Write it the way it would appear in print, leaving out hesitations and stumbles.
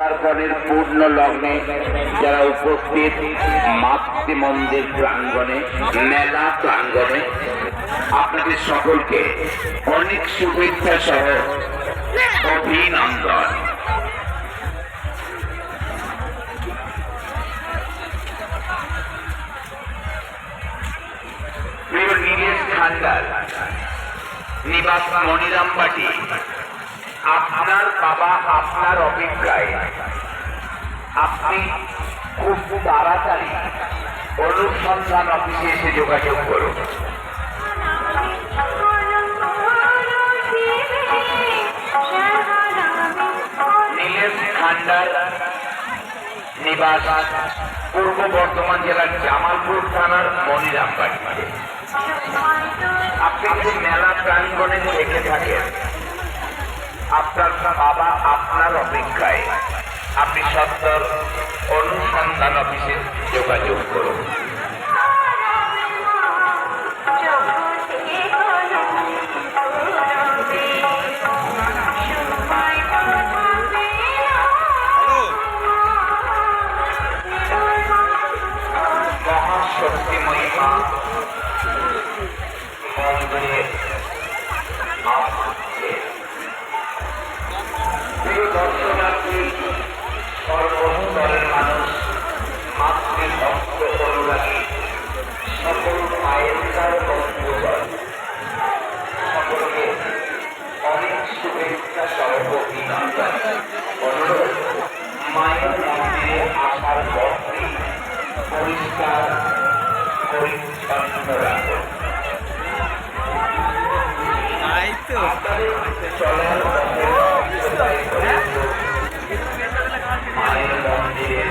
তারপরের পূর্ণ লগ্নে যারা উপস্থিত মাতৃ মন্দির প্রাঙ্গণে, মেলা প্রাঙ্গণে, আপনাদের সকলকে অনেক শুভেচ্ছা সহ অভিনন্দন। প্রিয় নীলেশ খান্ডার নিবাস মনিরামবাটি, আপনার বাবা আপনার অপেক্ষায়। আপনি খুব তাড়াতাড়ি অনুসন্ধান অফিসে এসে যোগাযোগ করুন। নীলেশ খান্ডার নিবাস পূর্ব বর্ধমান জেলার জামালপুর থানার মনিরামবাটিতে। আপনি যদি মেলা প্রাঙ্গণে থেকে থাকেন, আপনার বাবা আপনার অপেক্ষায়। আপনি সত্তর অনুসন্ধান অফিসে যোগাযোগ করুন। মহাশক্তিময়ী মা মন্দিরে প্রিয় দর্শনার্থী, সর্বস্তরের মানুষ, মাতৃভক্ত অনুরাগী, সকল মায়ের বন্ধুগণ, সকলকে অনেক শুভেচ্ছা সহ অভিনন্দন। অনুরোধ, মায়ের মন্দিরে আসার পথে পরিষ্কার পরিচ্ছন্ন রাখুন। চলার পথে মায়ের মন্দিরের